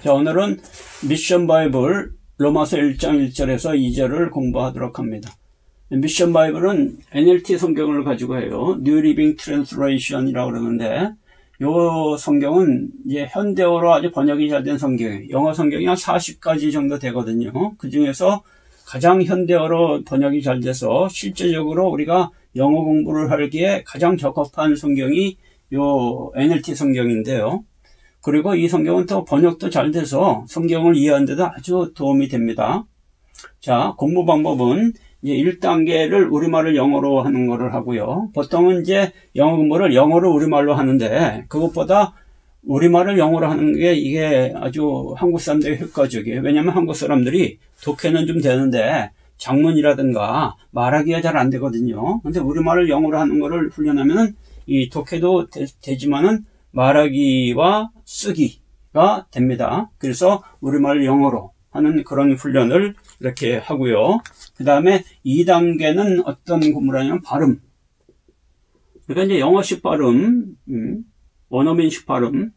자, 오늘은 미션 바이블 로마서 1장 1절에서 2절을 공부하도록 합니다. 미션 바이블은 NLT 성경을 가지고 해요. New Living Translation이라고 그러는데, 이 성경은 이제 현대어로 아주 번역이 잘 된 성경이에요. 영어 성경이 한 40가지 정도 되거든요. 그 중에서 가장 현대어로 번역이 잘 돼서 실제적으로 우리가 영어 공부를 하기에 가장 적합한 성경이 요 NLT 성경인데요. 그리고 이 성경은 또 번역도 잘 돼서 성경을 이해하는 데도 아주 도움이 됩니다. 자, 공부 방법은 이제 1단계를 우리말을 영어로 하는 거를 하고요. 보통은 이제 영어 공부를 영어를 우리말로 하는데, 그것보다 우리말을 영어로 하는 게 이게 아주 한국 사람들이 효과적이에요. 왜냐하면 한국 사람들이 독해는 좀 되는데 작문이라든가 말하기가 잘 안 되거든요. 근데 우리말을 영어로 하는 거를 훈련하면은 이 독해도 되지만은 말하기와 쓰기가 됩니다. 그래서 우리말을 영어로 하는 그런 훈련을 이렇게 하고요. 그 다음에 2단계는 어떤 공부를 하냐면 발음. 그러니까 이제 영어식 발음, 원어민식 발음,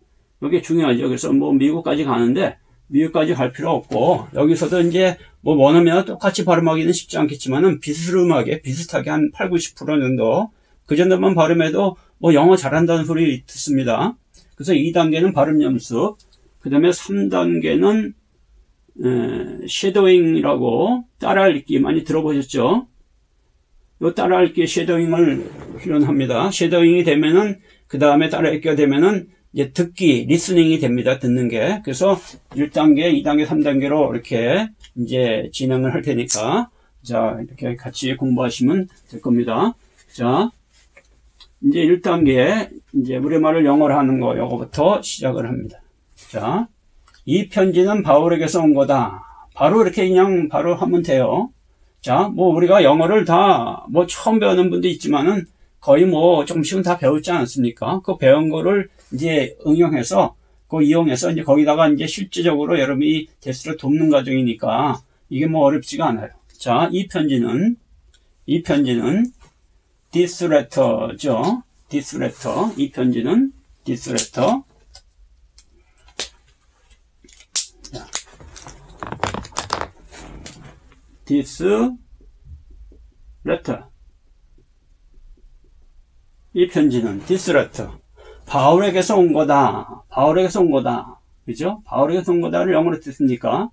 이게 중요하죠. 그래서 뭐 미국까지 가는데 미국까지 갈 필요 없고, 여기서도 이제 뭐 원어민과 똑같이 발음하기는 쉽지 않겠지만은 비슷하게 한 80-90% 정도, 그 정도만 발음해도 뭐 영어 잘한다는 소리 듣습니다. 그래서 2단계는 발음 연습, 그 다음에 3단계는 쉐도잉이라고 따라 읽기 많이 들어보셨죠? 요 따라 읽기 쉐도잉을 훈련합니다. 쉐도잉이 되면은 그 다음에 따라 읽기가 되면은 이제 듣기, 리스닝이 됩니다. 듣는 게. 그래서 1단계, 2단계, 3단계로 이렇게 이제 진행을 할 테니까, 자, 이렇게 같이 공부하시면 될 겁니다. 자, 이제 1단계, 이제 우리말을 영어로 하는 거, 요거부터 시작을 합니다. 자, 이 편지는 바울에게서 온 거다. 바로 이렇게 그냥 바로 하면 돼요. 자, 뭐 우리가 영어를 다 뭐 처음 배우는 분도 있지만은 거의 뭐 조금씩은 다 배웠지 않았습니까? 그 배운 거를 이제 응용해서, 이용해서 이제 거기다가 이제 실질적으로 여러분이 대수를 돕는 과정이니까 이게 뭐 어렵지가 않아요. 자, 이 편지는 this letter죠. this letter. 이 편지는 this letter. 자, this letter. 이 편지는 this letter. 바울에게서 온 거다. 바울에게서 온 거다. 그죠? 바울에게서 온 거다를 영어로 뜻습니까?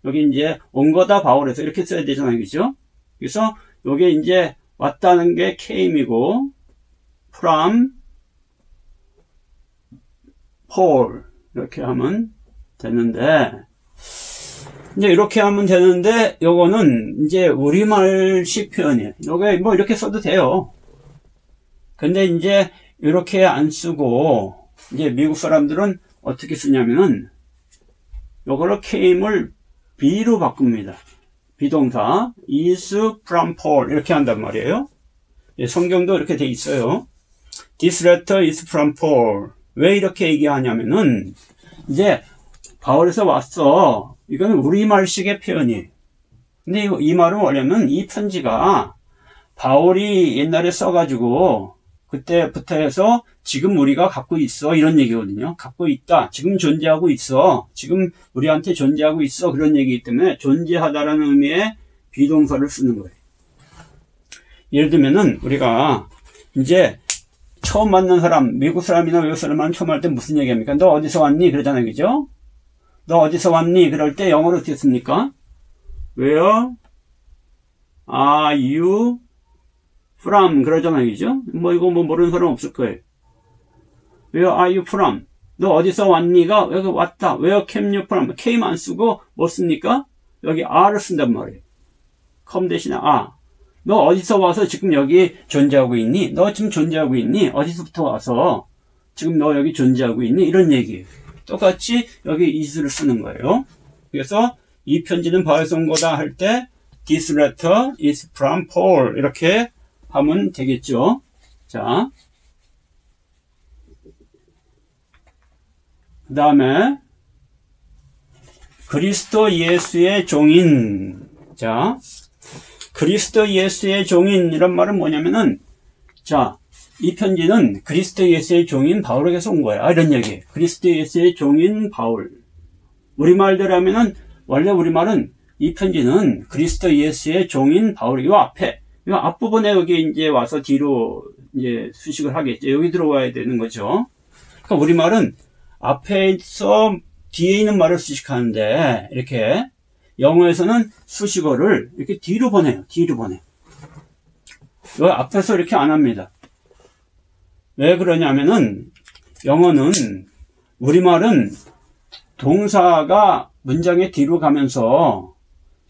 여기 이제 온 거다 바울에서 이렇게 써야 되잖아요. 그죠? 그래서 여기 이제 왔다는 게 came이고, from Paul 이렇게 하면 되는데, 이제 이렇게 하면 되는데, 요거는 이제 우리말식 표현이에요. 요게 뭐 이렇게 써도 돼요. 근데 이제 이렇게 안 쓰고, 이제 미국 사람들은 어떻게 쓰냐면은 요거를 came을 be로 바꿉니다. 비동사 is from Paul 이렇게 한단 말이에요. 성경도 이렇게 돼 있어요. This letter is from Paul. 왜 이렇게 얘기하냐면은 이제 바울에서 왔어. 이거는 우리말식의 표현이에요. 근데 이 말은 뭐냐면 이 편지가 바울이 옛날에 써가지고 그때부터 해서 지금 우리가 갖고 있어 이런 얘기거든요. 갖고 있다. 지금 존재하고 있어. 지금 우리한테 존재하고 있어. 그런 얘기이기 때문에 존재하다라는 의미의 비동사를 쓰는 거예요. 예를 들면은 우리가 이제 처음 만난 사람, 미국 사람이나 외국 사람만 처음 할 때 무슨 얘기합니까? 너 어디서 왔니? 그러잖아요. 그죠? 너 어디서 왔니? 그럴 때 영어로 어떻게 씁니까? Where are you from? 그러잖아요. 그죠? 뭐 이거 뭐 모르는 사람 없을 거예요. Where are you from? 너 어디서 왔니가 여기 왔다. Where came you from? came 안 쓰고 뭐 씁니까? 여기 are를 쓴단 말이에요. come 대신에 are. 너 어디서 와서 지금 여기 존재하고 있니? 너 지금 존재하고 있니? 어디서부터 와서 지금 너 여기 존재하고 있니? 이런 얘기예요. 똑같이 여기 is를 쓰는 거예요. 그래서 이 편지는 바울에서 온 거다 할 때 this letter is from Paul 이렇게 하면 되겠죠. 자, 그 다음에 그리스도 예수의 종인. 자, 그리스도 예수의 종인 이런 말은 뭐냐면은, 자, 이 편지는 그리스도 예수의 종인 바울에게서 온 거야. 이런 얘기. 그리스도 예수의 종인 바울. 우리말대로 하면은, 원래 우리말은 이 편지는 그리스도 예수의 종인 바울이 요 앞에, 요 앞부분에 여기 이제 와서 뒤로 이제 수식을 하겠죠. 여기 들어와야 되는 거죠. 그러니까 우리말은 앞에서 뒤에 있는 말을 수식하는데, 이렇게 영어에서는 수식어를 이렇게 뒤로 보내요. 뒤로 보내요. 요 앞에서 이렇게 안 합니다. 왜 그러냐면은, 영어는, 우리말은 동사가 문장의 뒤로 가면서,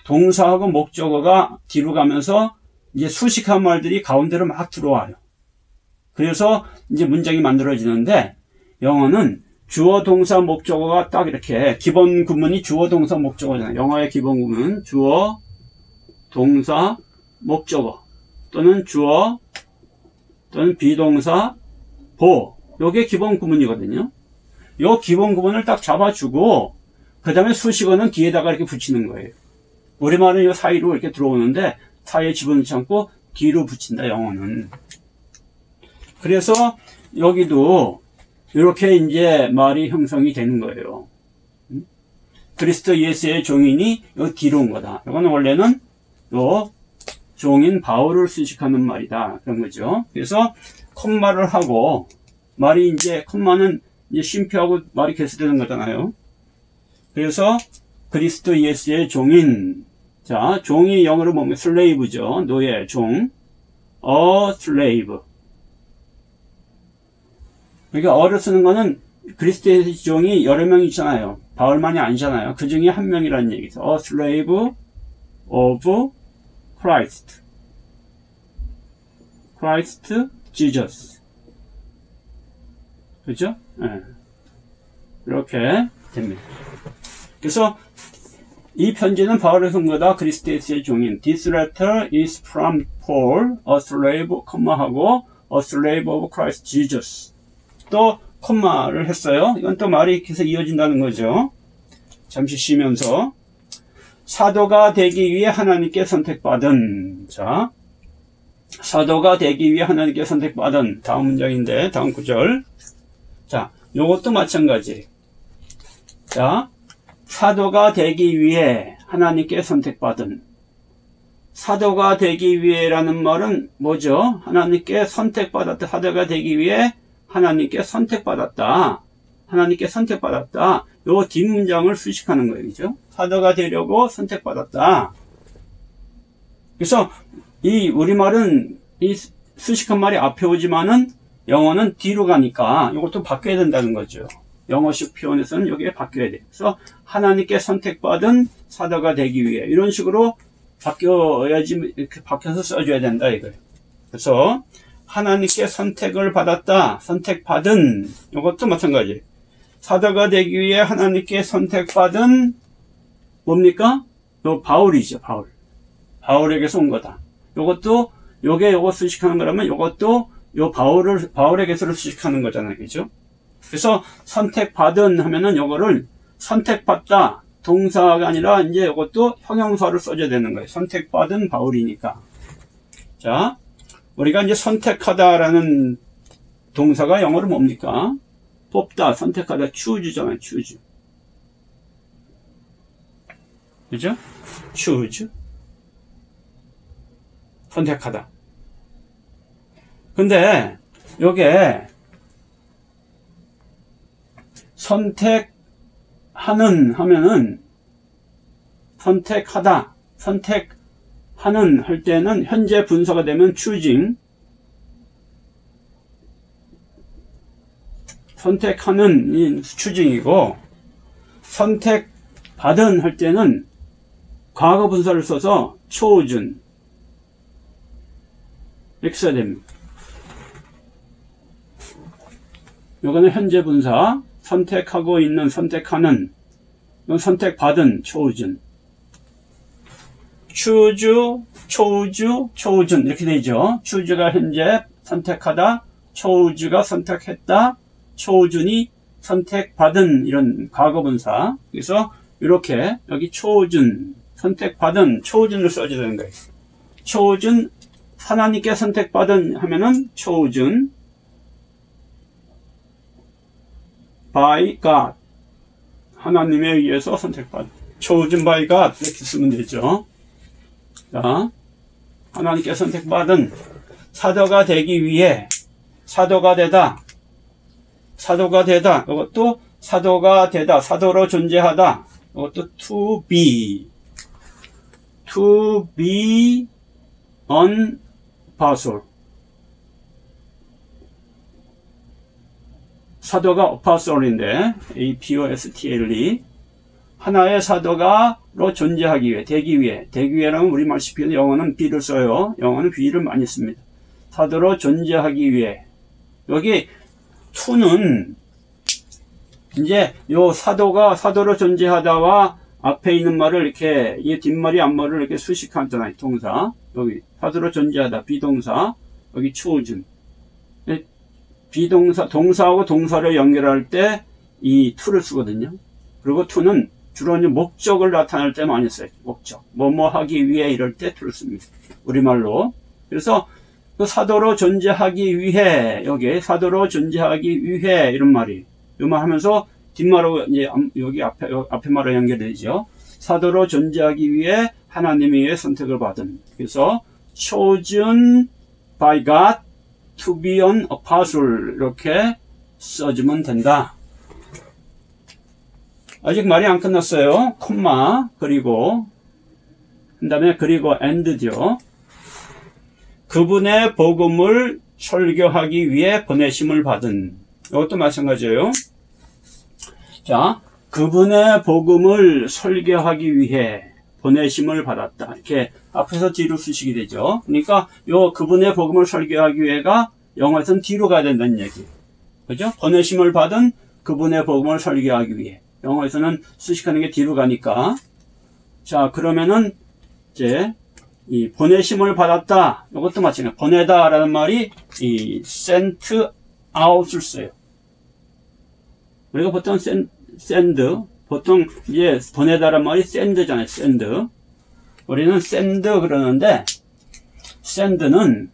동사하고 목적어가 뒤로 가면서, 이제 수식한 말들이 가운데로 막 들어와요. 그래서 이제 문장이 만들어지는데, 영어는 주어, 동사, 목적어가 딱 이렇게, 기본 구문이 주어, 동사, 목적어잖아요. 영어의 기본 구문은 주어, 동사, 목적어, 또는 주어, 또는 비동사, 보. 요게 기본 구문이거든요. 요 기본 구문을 딱 잡아주고, 그 다음에 수식어는 뒤에다가 이렇게 붙이는 거예요. 우리말은 요 사이로 이렇게 들어오는데, 사이에 집어넣지 않고 뒤로 붙인다, 영어는. 그래서 여기도 이렇게 이제 말이 형성이 되는 거예요. 그리스도 예수의 종인이 요 뒤로 온 거다. 이거는 원래는 요 종인 바울을 수식하는 말이다. 그런 거죠. 그래서 콤마를 하고, 말이 이제, 콤마는 이제 쉼표하고 말이 개수되는 거잖아요. 그래서 그리스도 예수의 종인, 자, 종이 영어로 보면 슬레이브죠. 노예, 종. slave. 그러니까 어를 쓰는 거는 그리스도의 종이 여러 명 있잖아요. 바울만이 아니잖아요. 그 중에 한 명이라는 얘기죠. A slave of Christ. Christ Jesus. 그죠? 네. 이렇게 됩니다. 그래서 이 편지는 바울의 쓴 거다. 그리스도의 종인. This letter is from Paul, a slave, 하고 a slave of Christ Jesus. 또 콤마를 했어요. 이건 또 말이 계속 이어진다는 거죠. 잠시 쉬면서 사도가 되기 위해 하나님께 선택받은, 자, 사도가 되기 위해 하나님께 선택받은, 다음 문장인데 다음 구절. 자, 요것도 마찬가지. 자, 사도가 되기 위해 하나님께 선택받은. 사도가 되기 위해라는 말은 뭐죠? 하나님께 선택받았다. 사도가 되기 위해 하나님께 선택받았다. 하나님께 선택받았다. 요 뒷문장을 수식하는 거예요. 그죠? 사도가 되려고 선택받았다. 그래서 이 우리말은 이 수식한 말이 앞에 오지만은 영어는 뒤로 가니까 이것도 바뀌어야 된다는 거죠. 영어식 표현에서는 여기에 바뀌어야 돼요. 그래서 하나님께 선택받은 사도가 되기 위해 이런 식으로 바뀌어야지, 이렇게 바뀌어서 써줘야 된다 이거예요. 그래서 하나님께 선택을 받았다, 선택받은, 이것도 마찬가지예요. 사도가 되기 위해 하나님께 선택받은 뭡니까? 요 바울이죠, 바울. 바울에게서 온 거다. 요것도 요거 수식하는 거라면 요것도 요 바울에게서를 수식하는 거잖아요, 그죠? 그래서 선택받은 하면은 요거를 선택받다 동사가 아니라 이제 요것도 형용사를 써줘야 되는 거예요. 선택받은 바울이니까. 자, 우리가 이제 선택하다라는 동사가 영어로 뭡니까? 뽑다, 선택하다, choose잖아요, choose. 그죠? choose. 선택하다. 근데 요게 선택하는 하면은 선택하다, 선택하는 할 때는 현재 분사가 되면 choosing, 선택하는 이 choosing이고, 선택받은 할 때는 과거 분사를 써서 chosen 이렇게 써야 됩니다. 요거는 현재 분사, 선택하고 있는, 선택하는, 이건 선택받은, chosen. choose, chose, chosen 이렇게 되죠. choose가 현재 선택하다, chose가 선택했다, chosen이 선택받은 이런 과거분사. 그래서 이렇게 여기 chosen, 선택받은, chosen을 써줘야 되는 거예요. chosen, 하나님께 선택받은 하면은 chosen by God. 하나님에 의해서 선택받은, chosen by God 이렇게 쓰면 되죠. 자, 하나님께 선택받은 사도가 되기 위해 사도가 되다. 이것도 사도가 되다. 사도로 존재하다. 이것도 to be an apostle. 사도가 apostle인데 apostle 하나의 사도가로 존재하기 위해, 되기 위해라면 우리말 시편 영어는 be를 써요. 영어는 be를 많이 씁니다. 사도로 존재하기 위해. 여기 to는 이제 요 사도로 존재하다와 앞에 있는 말을 이렇게 이 뒷말이 앞말을 이렇게 수식하잖아요. 동사. 여기 사도로 존재하다 비동사. 여기 chosen. 비동사 동사하고 동사를 연결할 때 이 to를 쓰거든요. 그리고 to는 주로 이제 목적을 나타낼 때 많이 써요. 목적. 뭐뭐 하기 위해 이럴 때 to를 씁니다. 우리말로. 그래서 그 사도로 존재하기 위해, 여기 사도로 존재하기 위해 이런 말이 이 말 하면서 뒷말하고 이제 여기 앞에 말로 연결되죠. 사도로 존재하기 위해 하나님에 의해 선택을 받은. 그래서 chosen by God to be an apostle 이렇게 써주면 된다. 아직 말이 안 끝났어요. 콤마 그리고 그다음에 그리고 and죠. 그분의 복음을 설교하기 위해 보내심을 받은. 이것도 마찬가지예요. 자, 그분의 복음을 설교하기 위해 보내심을 받았다. 이렇게 앞에서 뒤로 쓰시게 되죠. 그러니까 요 그분의 복음을 설교하기 위해가 영어에서는 뒤로 가야 된다는 얘기. 그죠? 보내심을 받은 그분의 복음을 설교하기 위해. 영어에서는 수식하는 게 뒤로 가니까. 자, 그러면은 이제 이 보내심을 받았다. 이것도 마찬가지예요. 보내다라는 말이 이 sent out을 써요. 우리가 보통 send 보통 이제 보내다라는 말이 send잖아요. send. 우리는 send 그러는데 send는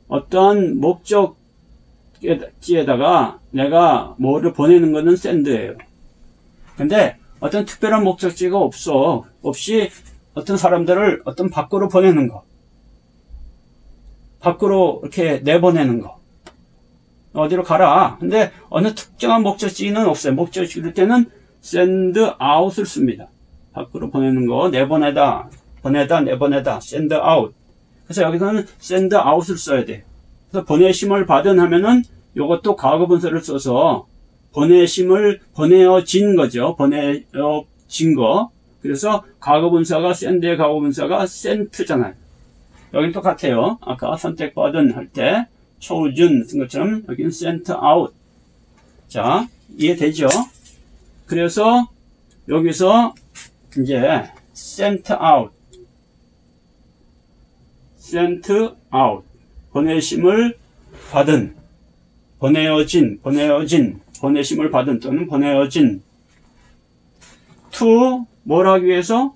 어떠한 목적지에다가 내가 뭐를 보내는 것은 send예요. 근데 어떤 특별한 목적지가 없이 어떤 사람들을 어떤 밖으로 보내는 거. 밖으로 이렇게 내보내는 거. 어디로 가라. 근데 어느 특정한 목적지는 없어요. 목적지 그럴 때는 send out을 씁니다. 밖으로 보내는 거, 내보내다, 내보내다, send out. 그래서 여기서는 send out을 써야 돼요. 그래서 보내심을 받은 하면은 이것도 과거분사를 써서 보내어진 거죠. 보내어진 거. 그래서 과거분사가 send의 과거분사가 sent잖아요. 여긴 똑같아요. 아까 선택받은 할 때 chosen 쓴 것처럼 여기는 sent out. 자, 이해되죠? 그래서 여기서 이제 sent out 보내심을 받은 보내어진 보내심을 받은 또는 보내어진 to 뭘 하기 위해서?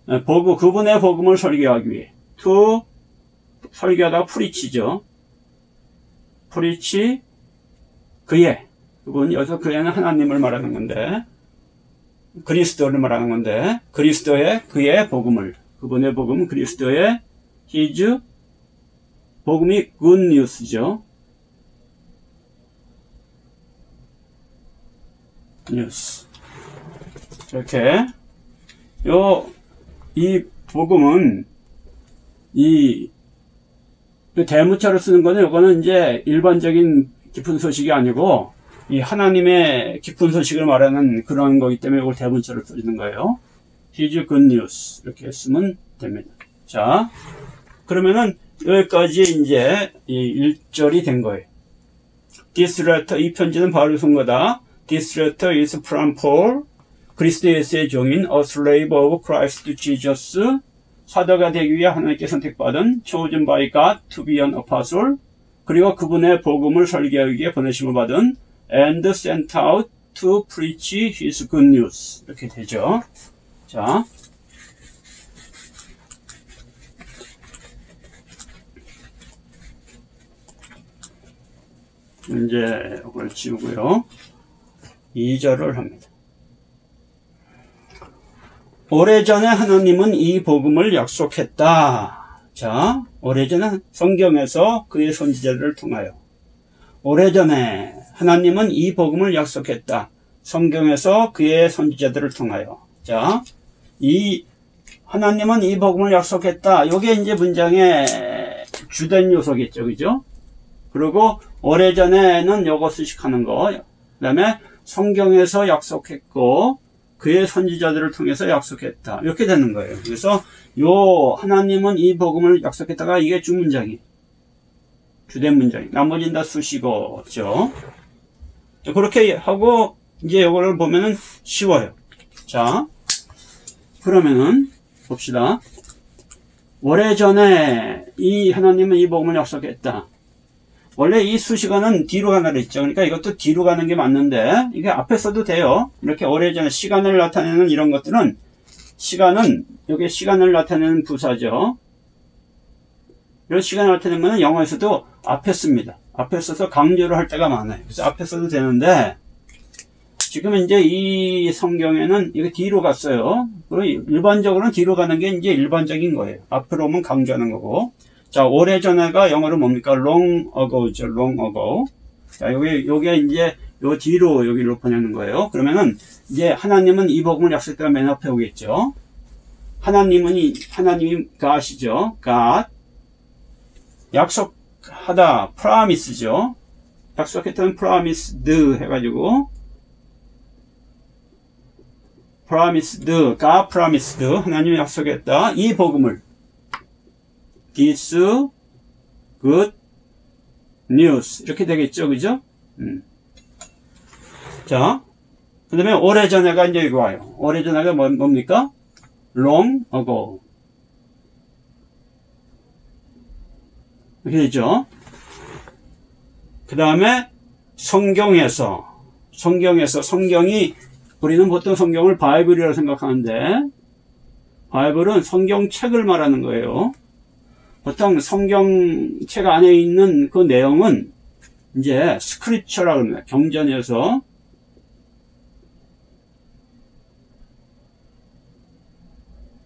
그분의 복음을 설교하기 위해. to 설교하다가 preach죠. preach 그분 여기서 그애는 하나님을 말하는 건데 그리스도를 말하는 건데 그의 복음을 그분의 복음 그리스도의 his 복음이 good news죠. 뉴스. 이렇게 이 복음은 이 대문자로 쓰는 거는 이거는 이제 일반적인 깊은 소식이 아니고 이 하나님의 깊은 소식을 말하는 그런 거기 때문에 이걸 대문자로 쓰는 거예요. His good news 이렇게 쓰면 됩니다. 자, 그러면은 여기까지 이제 이 1절이 된 거예요. This letter 이 편지는 바울이 쓴 거다. This letter is from Paul, 그리스도 예수의 종인 a slave of Christ Jesus, 사도가 되기 위해 하나님께 선택받은 chosen by God to be an apostle, 그리고 그분의 복음을 설교하기 위해 보내심을 받은 and sent out to preach his good news 이렇게 되죠. 자, 이제 이걸 지우고요. 2절을 합니다. 오래전에 하나님은 이 복음을 약속했다. 자, 오래전에 성경에서 그의 선지자들을 통하여. 오래전에 하나님은 이 복음을 약속했다. 성경에서 그의 선지자들을 통하여. 자, 하나님은 이 복음을 약속했다. 이게 이제 문장의 주된 요소겠죠. 그죠? 그리고 오래전에는 요거 수식하는 거. 그 다음에 성경에서 약속했고, 그의 선지자들을 통해서 약속했다. 이렇게 되는 거예요. 그래서 하나님은 이 복음을 약속했다가 이게 주문장이 주된 문장이. 나머지는 다 수식어죠. 그렇게 하고 이제 이거를 보면은 쉬워요. 자, 그러면은 봅시다. 오래전에 하나님은 이 복음을 약속했다. 원래 이 수식어는 뒤로 가나 그랬죠. 그러니까 이것도 뒤로 가는 게 맞는데 이게 앞에 써도 돼요. 이렇게 오래전에 시간을 나타내는 이런 것들은 여기 시간을 나타내는 부사죠. 이런 시간을 나타내면 영어에서도 앞에 씁니다. 앞에 써서 강조를 할 때가 많아요. 그래서 앞에 써도 되는데 지금 이제 이 성경에는 이게 뒤로 갔어요. 그리고 일반적으로는 뒤로 가는 게 이제 일반적인 거예요. 앞으로 오면 강조하는 거고. 자, 오래전에가 영어로 뭡니까? long ago죠. long ago. 자, 요게 이제 요 뒤로 여기로 보내는 거예요. 그러면은 이제 하나님은 이 복음을 약속했다가 맨 앞에 오겠죠. 하나님이 God이죠. God. 약속하다. promise죠. 약속했던 promised 해가지고 God promised. 하나님이 약속했다. 이 복음을 This good news 이렇게 되겠죠, 그죠? 자, 그 다음에 오래전에가 이제 이거 와요. 오래전에가 뭡니까? long ago 이렇게 되죠. 그 다음에 성경이 우리는 보통 성경을 바이블이라고 생각하는데 바이블은 성경책을 말하는 거예요. 보통 성경책 안에 있는 그 내용은 이제 스크립처라고 합니다. 경전에서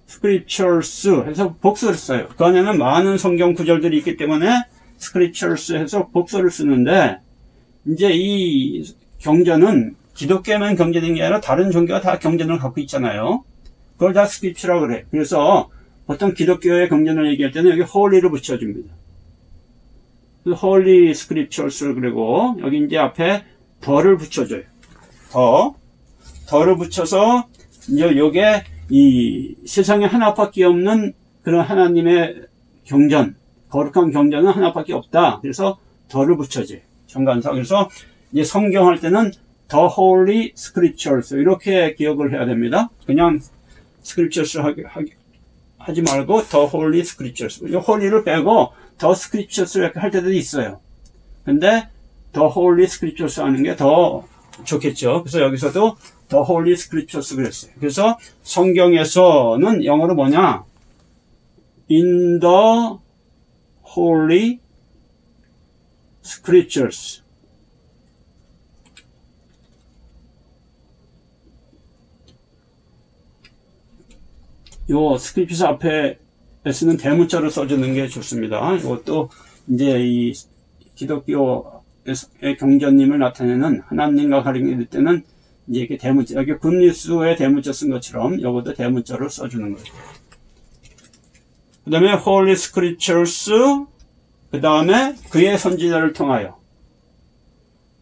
스크립처스 해서 복수를 써요. 그 안에는 많은 성경 구절들이 있기 때문에 스크립처스 해서 복수를 쓰는데 이제 이 경전은 기독교만 경전인 게 아니라 다른 종교가 다 경전을 갖고 있잖아요. 그걸 다 스크립처라고 그래요. 그래서 보통 기독교의 경전을 얘기할 때는 여기 홀리를 붙여줍니다. 홀리 스크립처스를 그리고 여기 이제 앞에 더를 붙여줘요. 더를 붙여서 이제 요게 이 세상에 하나밖에 없는 그런 하나님의 경전, 거룩한 경전은 하나밖에 없다. 그래서 더를 붙여줘요. 정관사. 그래서 이제 성경 할 때는 The Holy Scriptures 이렇게 기억을 해야 됩니다. 그냥 Scriptures 하지 말고 The Holy Scriptures. 이 Holy를 빼고 The Scriptures 이렇게 할 때도 있어요. 근데 The Holy Scriptures 하는 게 더 좋겠죠. 그래서 여기서도 The Holy Scriptures 그랬어요. 그래서 성경에서는 영어로 뭐냐? In the Holy Scriptures. 요 스크립처스 앞에 쓰는 대문자를 써주는 게 좋습니다. 이것도 이제 이 기독교의 경전님을 나타내는 하나님과 가리킬 때는 이제 이렇게 대문자, 여기 굿뉴스에 대문자 쓴 것처럼 이것도 대문자로 써주는 거예요. 그 다음에 Holy Scriptures, 그 다음에 그의 선지자를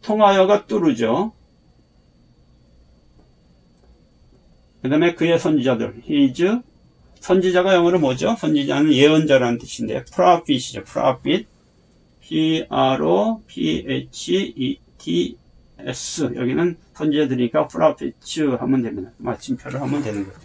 통하여가 뚜르죠. 그 다음에 그의 선지자들, His, 선지자가 영어로 뭐죠? 선지자는 예언자라는 뜻인데, prophet이죠. prophet, P-R-O-P-H-E-T-S. 여기는 선지자들이니까 prophets 하면 됩니다. 마침표를 하면 되는 거예요.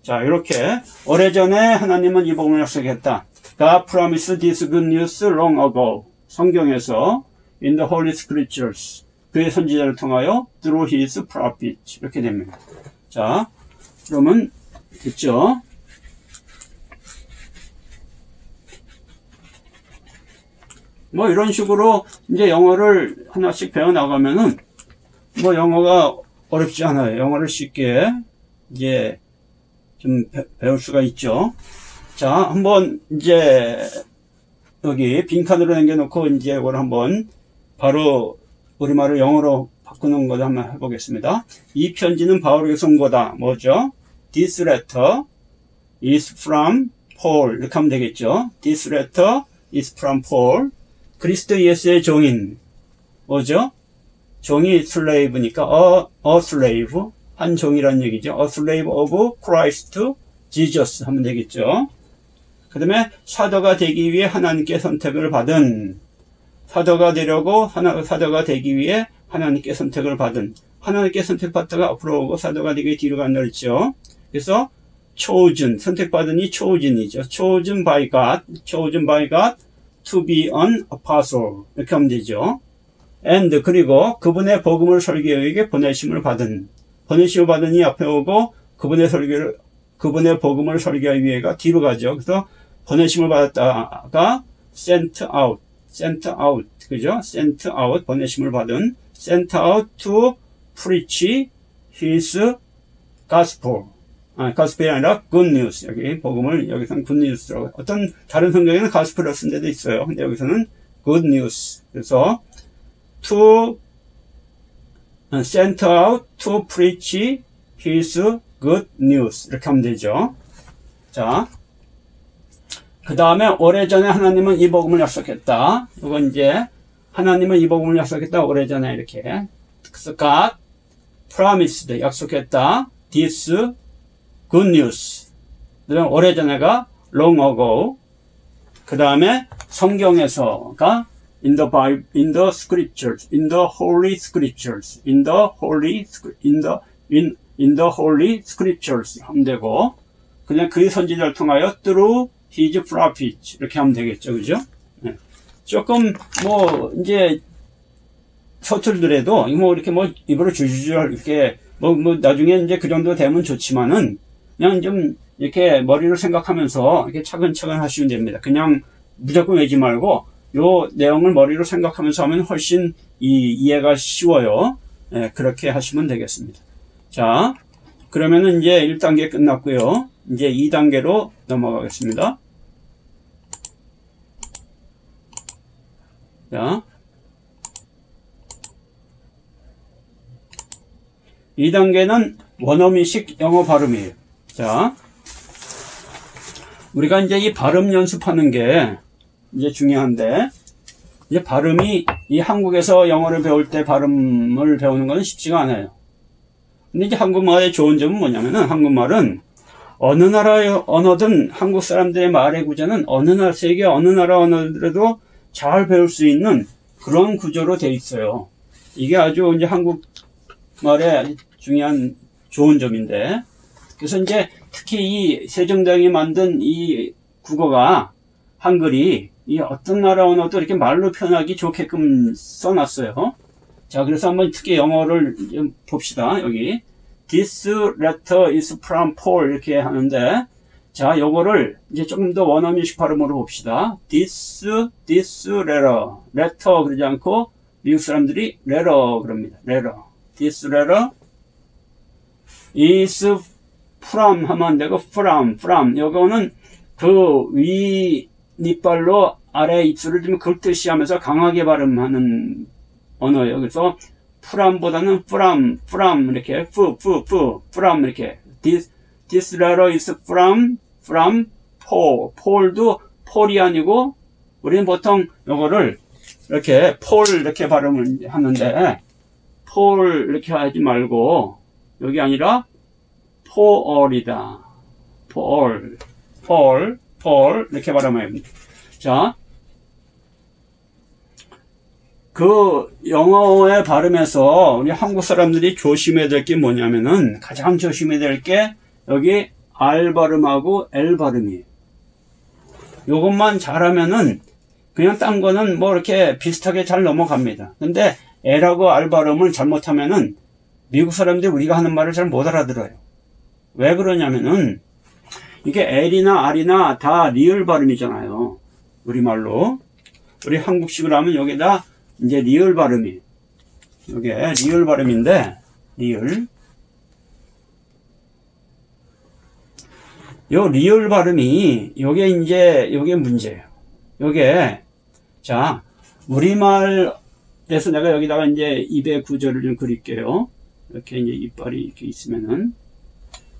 자, 이렇게 오래전에 하나님은 이 복음을 약속했다. God promised this good news long ago. 성경에서 in the Holy Scriptures. 그의 선지자를 통하여 through his prophets. 이렇게 됩니다. 자, 그러면 됐죠? 뭐 이런 식으로 이제 영어를 하나씩 배워 나가면은 뭐 영어가 어렵지 않아요. 영어를 쉽게 이제 좀 배울 수가 있죠. 자, 한번 이제 여기 빈칸으로 남겨놓고 이제 이걸 한번 바로 우리말을 영어로 바꾸는 것을 한번 해보겠습니다. 이 편지는 바울에게서 온 거다. 뭐죠? This letter is from Paul. 이렇게 하면 되겠죠. This letter is from Paul. 그리스도 예수의 종인. 뭐죠? 종이 slave니까 a slave. 한 종이라는 얘기죠. A slave of Christ Jesus 하면 되겠죠. 그 다음에 사도가 되기 위해 하나님께 선택을 받은, 사도가 되려고 사도가 되기 위해 하나님께 선택을 받은, 하나님께 선택받다가 앞으로 오고 사도가 되기 뒤로 간다 그랬죠. 그래서 chosen, 선택받으니 chosen이죠. chosen by God to be an apostle 이렇게 하면 되죠. and 그리고 그분의 복음을 설교에게 보내심을 받은, 보내심을 받으니 앞에 오고 그분의 복음을 설교하기 위해가 뒤로 가죠. 그래서 보내심을 받았다가 sent out, 그죠? sent out, 보내심을 받은, sent out to preach his gospel. gospel이 아니라 good news. 여기 복음을 여기서는 good news라고. 어떤 다른 성경에는 gospel을 쓴 데도 있어요. 근데 여기서는 good news. 그래서 to sent out to preach his good news. 이렇게 하면 되죠. 자, 그 다음에 오래전에 하나님은 이 복음을 약속했다. 이건 이제 하나님은 이 복음을 약속했다. 오래전에 이렇게. 그래서 God promised, 약속했다. This good news. 그 다음에 오래전에가 long ago. 그 다음에 성경에서가 in the scriptures, in the holy scriptures, in the holy scriptures 하면 되고, 그냥 그의 선지자를 통하여 through his prophets 이렇게 하면 되겠죠, 그죠? 네. 조금 뭐 이제 서툴더라도 뭐 이렇게 뭐 입으로 줄줄 이렇게 뭐 나중에 이제 그 정도 되면 좋지만은 그냥 좀 이렇게 머리로 생각하면서 이렇게 차근차근 하시면 됩니다. 그냥 무조건 외지 말고 요 내용을 머리로 생각하면서 하면 훨씬 이해가 쉬워요. 네, 그렇게 하시면 되겠습니다. 자, 그러면은 이제 1단계 끝났고요. 이제 2단계로 넘어가겠습니다. 자, 2단계는 원어민식 영어 발음이에요. 자, 우리가 이제 이 발음 연습하는 게 이제 중요한데, 이제 발음이 이 한국에서 영어를 배울 때 발음을 배우는 건 쉽지가 않아요. 근데 이제 한국말의 좋은 점은 뭐냐면은 한국말은 어느 나라의 언어든 한국 사람들의 말의 구조는 세계 어느 나라 언어들에도 잘 배울 수 있는 그런 구조로 돼 있어요. 이게 아주 이제 한국말의 중요한 좋은 점인데, 그래서 이제 특히 이 세종대왕이 만든 이 국어가 한글이 이 어떤 나라 언어도 이렇게 말로 표현하기 좋게끔 써놨어요. 자, 그래서 한번 특히 영어를 좀 봅시다. 여기 This letter is from Paul 이렇게 하는데, 자, 요거를 이제 조금 더 원어민식 발음으로 봅시다. This letter 그러지 않고 미국 사람들이 letter 그럽니다. letter. This letter is from 하면 안 되고 from. 요거는 그 위 니빨로 아래 입술을 좀 긁듯이 하면서 강하게 발음하는 언어예요. 그래서 from보다는 from 이렇게 from 이렇게 this letter is from Paul. Paul도 Paul이 아니고 우리는 보통 요거를 이렇게 Paul 이렇게 발음을 하는데 Paul 이렇게 하지 말고 여기 아니라 Paul이다. Paul 이렇게 발음해야 합니다. 자, 그 영어의 발음에서 우리 한국 사람들이 조심해야 될 게 뭐냐면은 가장 조심해야 될 게 여기 R 발음하고 L 발음이에요. 요것만 잘하면은 그냥 딴 거는 뭐 이렇게 비슷하게 잘 넘어갑니다. 근데 L하고 R 발음을 잘못하면은 미국 사람들이 우리가 하는 말을 잘 못 알아들어요. 왜 그러냐면은 이게 L이나 R이나 다 리을 발음이잖아요. 우리말로. 우리 한국식으로 하면 여기다 이제 리을 발음이에요. 이게 리을 발음인데 리을. 요 리을 발음이 요게 문제예요. 요게 자 우리말에서 내가 여기다가 이제 입의 구조를 좀 그릴게요. 이렇게 이제 이빨이 이렇게 있으면은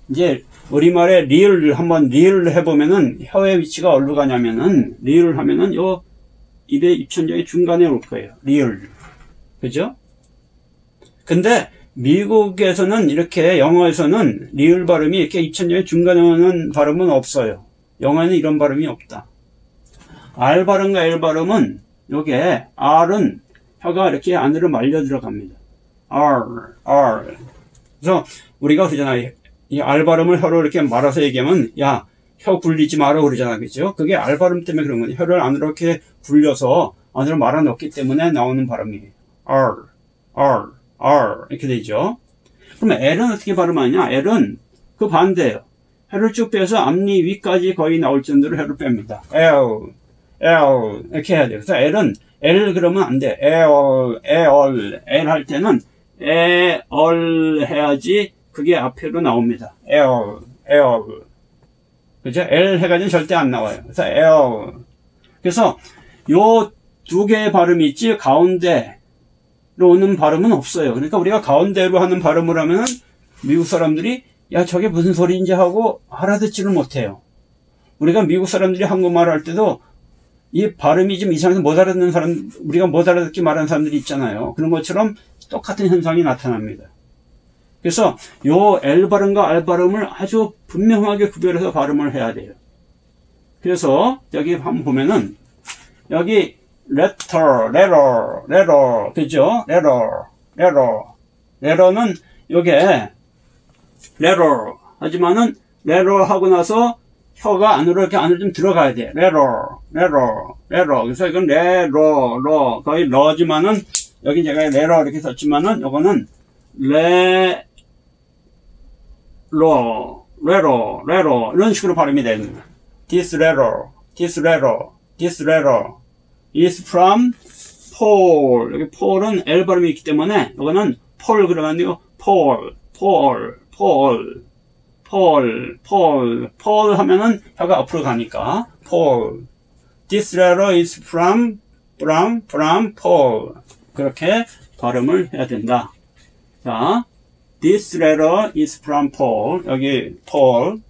이제 우리말에 리을 한번 리을 해보면은 혀의 위치가 어디로 가냐면은 리을 하면은 요 입의 입천장의 중간에 올 거예요. 리을. 그죠? 근데 미국에서는 이렇게 영어에서는 리을 발음이 이렇게 입천장의 중간에 오는 발음은 없어요. 영어에는 이런 발음이 없다. R 발음과 L 발음은 요게 R은 혀가 이렇게 안으로 말려 들어갑니다. R. 그래서 우리가 그러잖아요. 이 R 발음을 혀로 이렇게 말아서 얘기하면 야, 혀 굴리지 마라 그러잖아. 그죠? 그게 R 발음 때문에 그런 거예요. 혀를 안으로 이렇게 굴려서 안으로 말아 넣기 때문에 나오는 발음이에요. R 이렇게 되죠. 그러면 L은 어떻게 발음하냐? L은 그 반대예요. 혀를 쭉 빼서 앞니 위까지 거의 나올 정도로 혀를 뺍니다. L 이렇게 해야 돼요. 그래서 L은 L 그러면 안 돼. L 할 때는 L 해야지 그게 앞으로 나옵니다. L 그죠? L 해가지고 절대 안 나와요. 그래서 L. 그래서 요 두 개의 발음이 있지 가운데로 오는 발음은 없어요. 그러니까 우리가 가운데로 하는 발음을 하면 미국 사람들이 야 저게 무슨 소리인지 하고 알아듣지를 못해요. 우리가 미국 사람들이 한국말을 할 때도 이 발음이 좀 이상해서 못 알아듣는 사람, 우리가 못 알아듣게 말하는 사람들이 있잖아요. 그런 것처럼 똑같은 현상이 나타납니다. 그래서 요 L 발음과 R 발음을 아주 분명하게 구별해서 발음을 해야 돼요. 그래서 여기 한번 보면은 여기 letter, 그죠? letter는 요게 letter 하지만은 letter 하고 나서 혀가 안으로 이렇게 안으로 좀 들어가야 돼. letter. 그래서 이건 레러 거의 러지만은 여기 제가 레러 이렇게 썼지만은 요거는 레러 이런 식으로 발음이 됩니다. This letter is from Paul. 여기 Paul은 L 발음이 있기 때문에 요거는 Paul 그러면 Paul 하면은 혀가 앞으로 가니까 Paul. This letter is from Paul. 그렇게 발음을 해야 된다. 자, this letter is from Paul. 여기 Paul.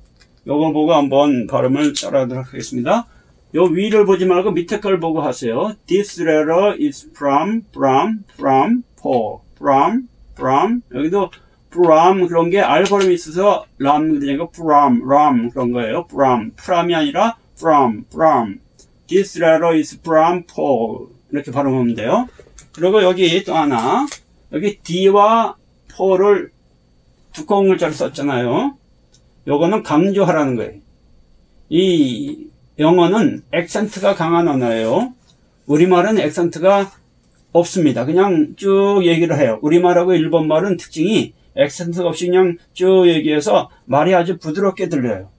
요거 보고 한번 발음을 따라하도록 하겠습니다. 요 위를 보지 말고 밑에 걸 보고 하세요. This letter is from Paul. 여기도 from 그런 게 R 발음이 있어서 람 그러니까 from 그런 거예요. from이 아니라 from. This letter is from Paul. 이렇게 발음하면 돼요. 그리고 여기 또 하나. 여기 D와 Paul을 두꺼운 글자를 썼잖아요. 요거는 강조하라는 거예요. 이 영어는 액센트가 강한 언어예요. 우리말은 액센트가 없습니다. 그냥 쭉 얘기를 해요. 우리말하고 일본말은 특징이 액센트가 없이 그냥 쭉 얘기해서 말이 아주 부드럽게 들려요.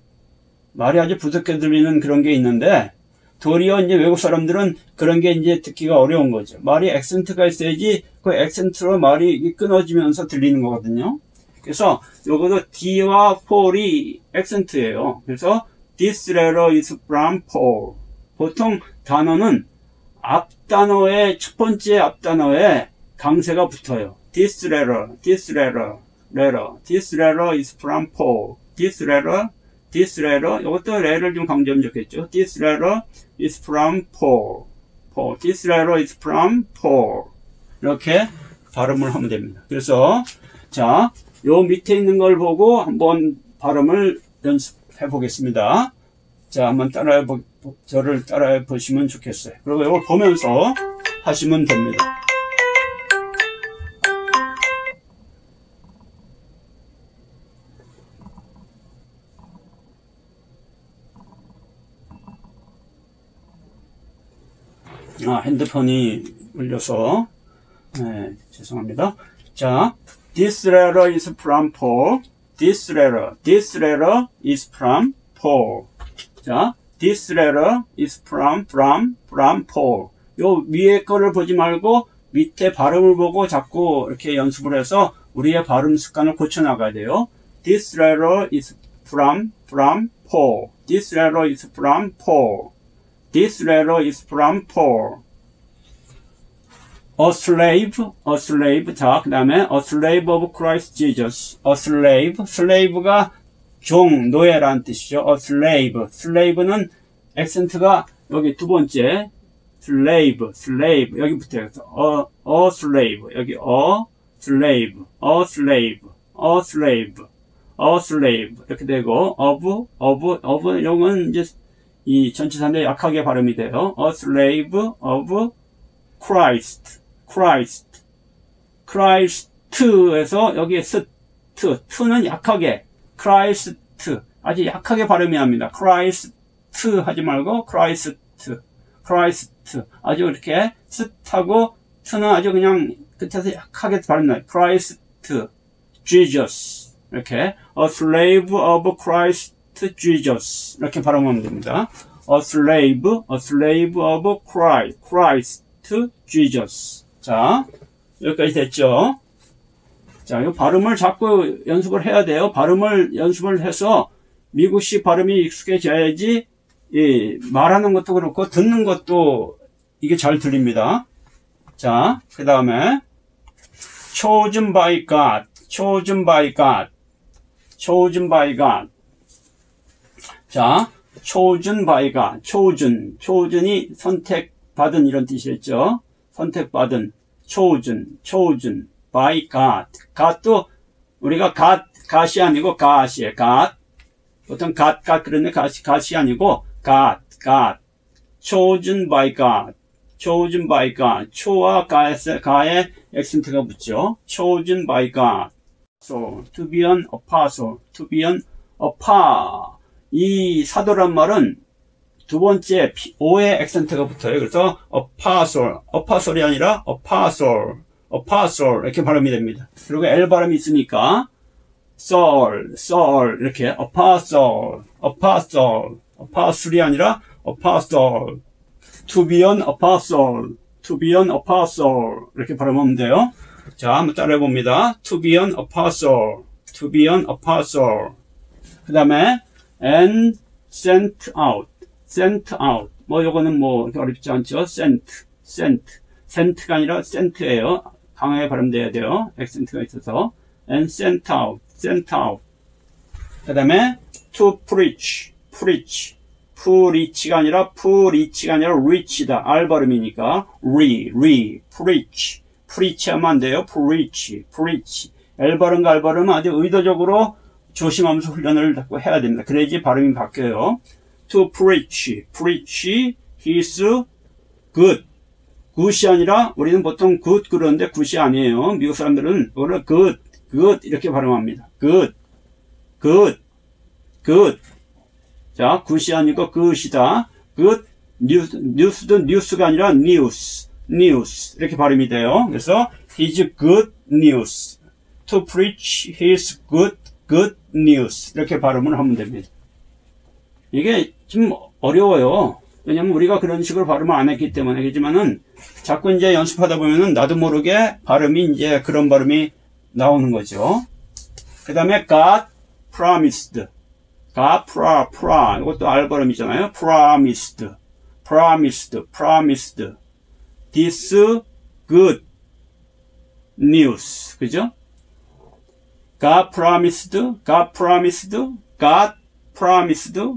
말이 아주 부드럽게 들리는 그런 게 있는데 도리어 이제 외국 사람들은 그런 게 이제 듣기가 어려운 거죠. 말이 액센트가 있어야지 그 액센트로 말이 끊어지면서 들리는 거거든요. 그래서 요것도 D와 Paul이 액센트예요. 그래서 This letter is from Paul. 보통 단어는 앞단어의 첫 번째 앞단어에 강세가 붙어요. This letter is from Paul. This letter 이것도 레를 좀 강조하면 좋겠죠. This letter is from Paul. This letter is from Paul. 이렇게 발음을 하면 됩니다. 그래서 자, 요 밑에 있는 걸 보고 한번 발음을 연습해 보겠습니다. 자, 한번 저를 따라해 보시면 좋겠어요. 그리고 이걸 보면서 하시면 됩니다. 핸드폰이 울려서 네, 죄송합니다. 자, this letter is from Paul. This letter is from Paul. 자, this letter is from Paul. 요 위에 거를 보지 말고 밑에 발음을 보고 자꾸 이렇게 연습을 해서 우리의 발음 습관을 고쳐나가야 돼요. This letter is from Paul. This letter is from Paul. This letter is from Paul. A slave. 자, 그 다음에 a slave of Christ Jesus. A slave. slave가 종, 노예라는 뜻이죠. A slave. slave는 액센트가 여기 두 번째. slave. 여기 붙어요. a slave. 여기 a slave. 이렇게 되고, of, 이건 이제 이 전치사인데 약하게 발음이 돼요. A slave of Christ에서 여기에 t는 약하게, Christ, 아주 약하게 발음이 합니다. Christ 하지 말고 Christ. 아주 이렇게 하고 t는 아주 그냥 끝에서 약하게 발음나요. Christ, Jesus. 이렇게 a slave of Christ Jesus 이렇게 발음하면 됩니다. A slave of Christ Jesus. 자, 여기까지 됐죠? 자, 이 발음을 자꾸 연습을 해야 돼요. 발음을 연습을 해서 미국식 발음이 익숙해져야지 말하는 것도 그렇고 듣는 것도 이게 잘 들립니다. 자, 그 다음에 chosen by God. 자, chosen by God. chosen이 선택받은 이런 뜻이었죠. 선택받은. chosen by God. God도 우리가 God이 아니고 God이에요. God. 보통 God 그러는데 God이 아니고 God. chosen by God. 초와 가에 액센트가 붙죠. chosen by God. So, to be an apostle. 이 사도란 말은 두 번째 o의 액센트가 붙어요. 그래서 apostle이 아니라 apostle 이렇게 발음이 됩니다. 그리고 L 발음이 있으니까 Saul 이렇게 apostle이 아니라 apostle. To be an apostle 이렇게 발음하면 돼요. 자, 한번 따라해 봅니다. To be an apostle. 그 다음에 and sent out. 뭐 요거는 뭐 어렵지 않죠. sent가 아니라 sent예요. 강하게 발음돼야 돼요. 액센트가 있어서. and sent out. 그 다음에 to preach. preach가 아니라 reach다. R 발음이니까 preach 하면 안 돼요. preach. L 발음과 R 발음은 아주 의도적으로 조심하면서 훈련을 자꾸 해야 됩니다. 그래야지 발음이 바뀌어요. to preach his good. good이 아니라 우리는 보통 good 그러는데 good이 아니에요. 미국 사람들은 이거를 good 이렇게 발음합니다. good. 자, good이 아니고 good이다. good news도 news가 아니라 news 이렇게 발음이 돼요. 그래서 his good news. to preach his good news 이렇게 발음을 하면 됩니다. 이게 좀 어려워요. 왜냐면 우리가 그런 식으로 발음을 안 했기 때문에. 그렇지만은 자꾸 이제 연습하다 보면은 나도 모르게 발음이 이제 그런 발음이 나오는 거죠. 그 다음에 God promised. 이것도 R 발음이잖아요. promised. This good news. 그죠? God promised.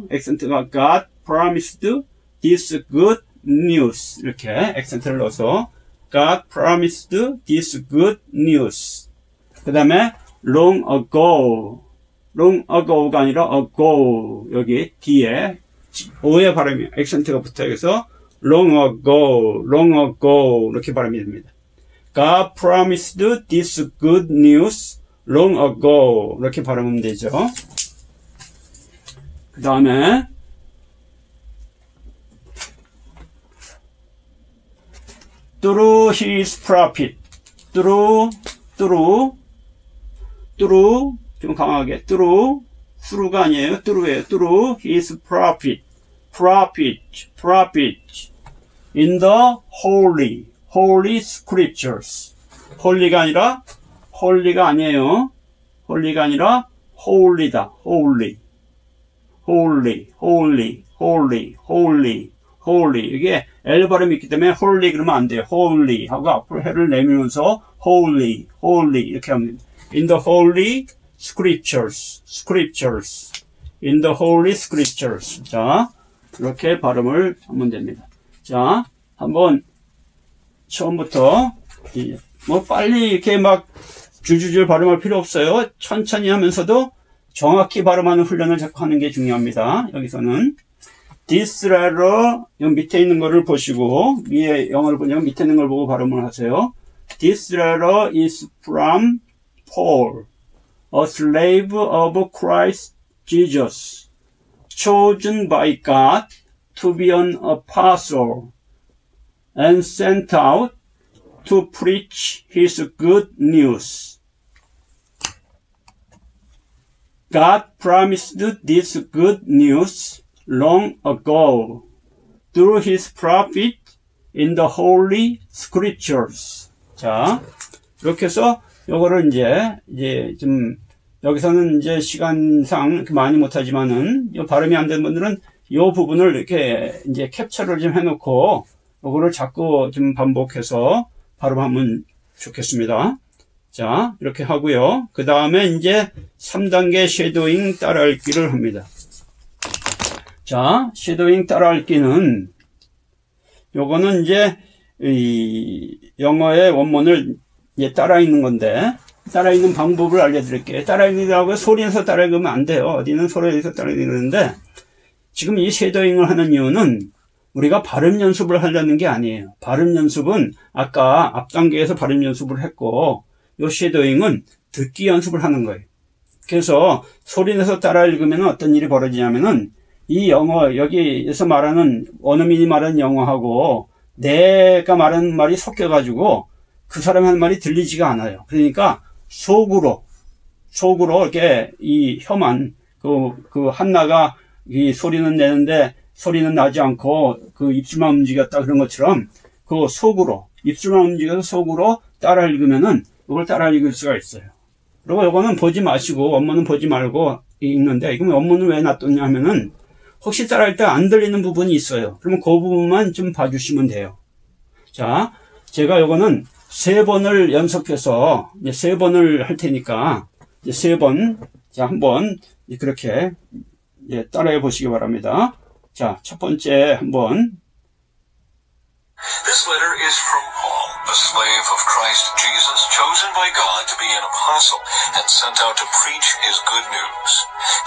액센트가 God promised this good news. 이렇게 액센트를 넣어서 God promised this good news. 그 다음에 long ago가 아니라 ago. 여기 뒤에 o의 발음이 액센트가 붙어요. 그래서 long ago 이렇게 발음이 됩니다. God promised this good news long ago 이렇게 발음하면 되죠. 그 다음에 through his prophet. through 좀 강하게 through가 아니에요. through his prophet in the holy scriptures. holy가 아니라 holy가 아니에요. holy가 아니라 holy다. holy. holy, holy, holy, holy, holy. 이게 L 발음이 있기 때문에 holy 그러면 안 돼요. holy 하고 앞으로 해를 내밀면서 holy, holy 이렇게 하면 in the holy scriptures, scriptures. in the holy scriptures. 자, 이렇게 발음을 하면 됩니다. 자, 한번 처음부터 뭐 빨리 이렇게 막 줄줄줄 발음할 필요 없어요. 천천히 하면서도 정확히 발음하는 훈련을 자꾸 하는 게 중요합니다. 여기서는 this letter 여기 밑에 있는 거를 보시고 위에 영어를 보냐면 밑에 있는 걸 보고 발음을 하세요. This letter is from Paul, a slave of Christ Jesus, chosen by God to be an apostle and sent out to preach his good news. God promised this good news long ago through his prophet in the holy scriptures. 자, 이렇게 해서 요거를 이제 좀 여기서는 이제 시간상 많이 못하지만은 요 발음이 안 되는 분들은 요 부분을 이렇게 이제 캡처를 좀 해놓고 요거를 자꾸 좀 반복해서 발음하면 좋겠습니다. 자, 이렇게 하고요. 그 다음에 이제 3단계 쉐도잉 따라읽기를 합니다. 자, 쉐도잉 따라읽기는 요거는 이제 이 영어의 원문을 이제 따라 읽는 건데 따라 읽는 방법을 알려드릴게요. 따라 읽기라고 소리에서 따라 읽으면 안 돼요. 어디는 소리에서 따라 읽는데 지금 이 쉐도잉을 하는 이유는 우리가 발음 연습을 하려는 게 아니에요. 발음 연습은 아까 앞 단계에서 발음 연습을 했고 요 쉐도잉은 듣기 연습을 하는 거예요. 그래서 소리 내서 따라 읽으면 어떤 일이 벌어지냐면은 이 영어 여기에서 말하는 원어민이 말하는 영어하고 내가 말하는 말이 섞여가지고 그 사람이 하는 말이 들리지가 않아요. 그러니까 속으로 이렇게 이 혀만 그 한나가 이 소리는 내는데 소리는 나지 않고 그 입술만 움직였다 그런 것처럼 그 속으로 입술만 움직여서 속으로 따라 읽으면은 이걸 따라 읽을 수가 있어요. 그리고 이거는 보지 마시고 원문은 보지 말고 읽는데 이건 원문을 왜 놔뒀냐 하면은 혹시 따라 할 때 안 들리는 부분이 있어요. 그러면 그 부분만 좀 봐주시면 돼요. 자, 제가 이거는 3번을 연속해서 이제 3번을 할 테니까 이제 3번 자 한번 그렇게 이제 따라해 보시기 바랍니다. 자, 첫 번째 한번. This letter is from Paul, a slave of Christ Jesus, chosen by God to be an apostle and sent out to preach his good news.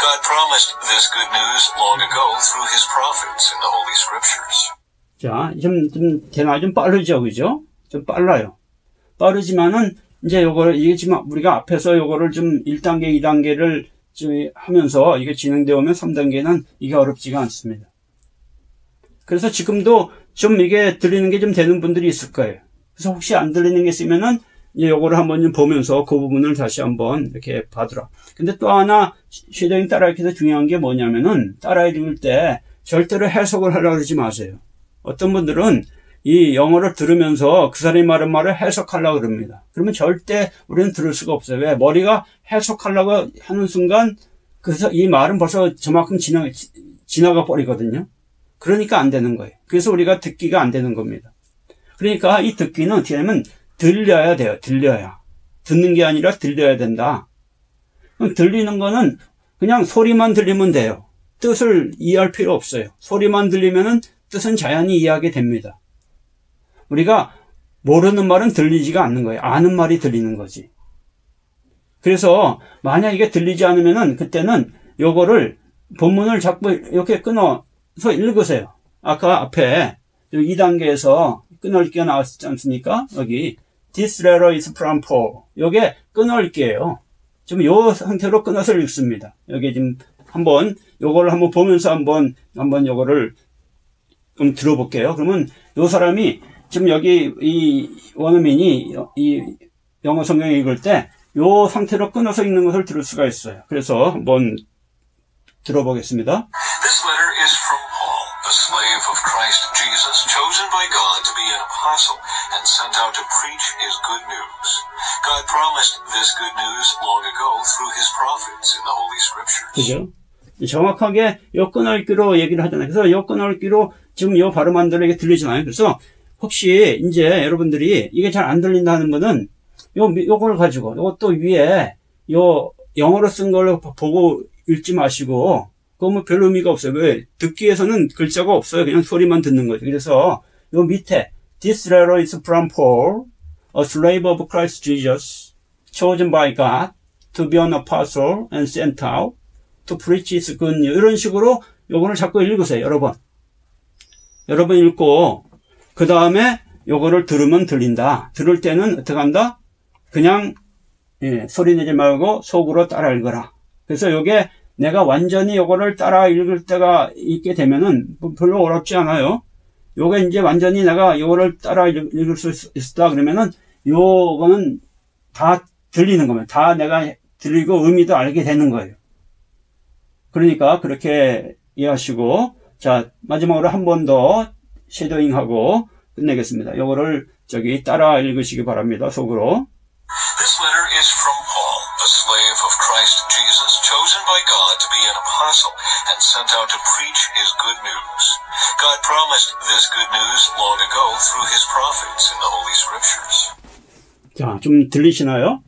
God promised this good news long ago through his prophets in the Holy Scriptures. 자, 좀 빠르죠, 그죠? 좀 빨라요. 빠르지만은 이제 이게 지금 우리가 앞에서 요거를 좀 1단계, 2단계를 하면서 이게 진행되어 오면 3단계는 이게 어렵지가 않습니다. 그래서 지금도 좀 이게 들리는 게 좀 되는 분들이 있을 거예요. 그래서 혹시 안 들리는 게 있으면은 이제 요거를 한번 좀 보면서 그 부분을 다시 한번 이렇게 봐두라. 근데 또 하나 쉐도잉 따라 읽기에서 중요한 게 뭐냐면은 따라 읽을 때 절대로 해석을 하려고 그러지 마세요. 어떤 분들은 이 영어를 들으면서 그 사람이 말한 말을 해석하려고 그럽니다. 그러면 절대 우리는 들을 수가 없어요. 왜? 머리가 해석하려고 하는 순간 그래서 이 말은 벌써 저만큼 지나가 버리거든요. 그러니까 안 되는 거예요. 그래서 우리가 듣기가 안 되는 겁니다. 그러니까 이 듣기는 어떻게 하면 들려야 돼요. 들려야. 듣는 게 아니라 들려야 된다. 그럼 들리는 거는 그냥 소리만 들리면 돼요. 뜻을 이해할 필요 없어요. 소리만 들리면은 뜻은 자연히 이해하게 됩니다. 우리가 모르는 말은 들리지가 않는 거예요. 아는 말이 들리는 거지. 그래서 만약 이게 들리지 않으면은 그때는 요거를 본문을 자꾸 이렇게 끊어서 읽으세요. 아까 앞에 2단계에서 끊어읽기가 나왔지 않습니까? 여기 This letter is from Paul. 요게 끊어읽기예요. 지금 요 상태로 끊어서 읽습니다. 여기 지금 한번 요거를 한번 보면서 한번 요거를 좀 들어볼게요. 그러면 요 사람이 지금 여기 이 원어민이 이 영어 성경 읽을 때 요 상태로 끊어서 읽는 것을 들을 수가 있어요. 그래서 한번 들어보겠습니다. This letter is from Paul, a a slave of Christ Jesus, chosen by God to be an apostle and sent out to preach his good news. God promised this good news long ago through his prophets in the Holy Scriptures. 그죠? 정확하게 요 끊어읽기로 얘기를 하잖아요. 그래서 요 끊어읽기로 지금 요 발음한대로 들리잖아요. 그래서 혹시 이제 여러분들이 이게 잘 안 들린다는 분은 요걸 가지고 요것도 위에 요 영어로 쓴 걸 보고 읽지 마시고 그거 뭐 별 의미가 없어요. 왜? 듣기 위해서는 글자가 없어요. 그냥 소리만 듣는 거죠. 그래서 요 밑에 This letter is from Paul, a slave of Christ Jesus, chosen by God to be an apostle and sent out to preach his good news. 이런 식으로 요거를 자꾸 읽으세요. 여러 번 읽고 그 다음에 요거를 들으면 들린다. 들을 때는 어떻게 한다? 그냥 소리 내지 말고 속으로 따라 읽어라. 그래서 요게 내가 완전히 요거를 따라 읽을 때가 있게 되면은 별로 어렵지 않아요. 요게 이제 완전히 내가 요거를 따라 읽을 수 있다 그러면은 요거는 다 들리는 겁니다. 다 내가 들리고 의미도 알게 되는 거예요. 그러니까 그렇게 이해하시고, 자, 마지막으로 한 번 더 쉐도잉하고 끝내겠습니다. 요거를 따라 읽으시기 바랍니다. 속으로. This letter is from Paul, a slave of Christ Jesus, chosen by God to be an apostle and sent out to preach his good news. God promised this good news long ago through his prophets in the Holy Scriptures. 자, 좀 들리시나요?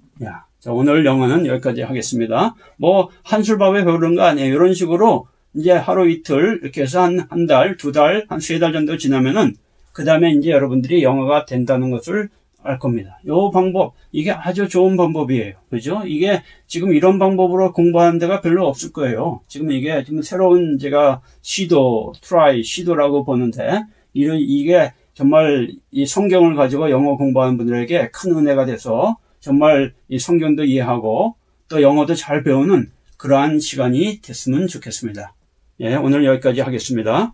자, 오늘 영어는 여기까지 하겠습니다. 뭐 한술밥에 배우는 거 아니에요. 이런 식으로 이제 하루 이틀 이렇게 해서 한 달, 두 달, 한 세 달 정도 지나면은 그 다음에 이제 여러분들이 영어가 된다는 것을 알 겁니다. 요 방법, 이게 아주 좋은 방법이에요. 그죠? 이게 지금 이런 방법으로 공부하는 데가 별로 없을 거예요. 지금 이게 지금 새로운 제가 시도라고 보는데, 이게 정말 이 성경을 가지고 영어 공부하는 분들에게 큰 은혜가 돼서 정말 이 성경도 이해하고 또 영어도 잘 배우는 그러한 시간이 됐으면 좋겠습니다. 예, 오늘 여기까지 하겠습니다.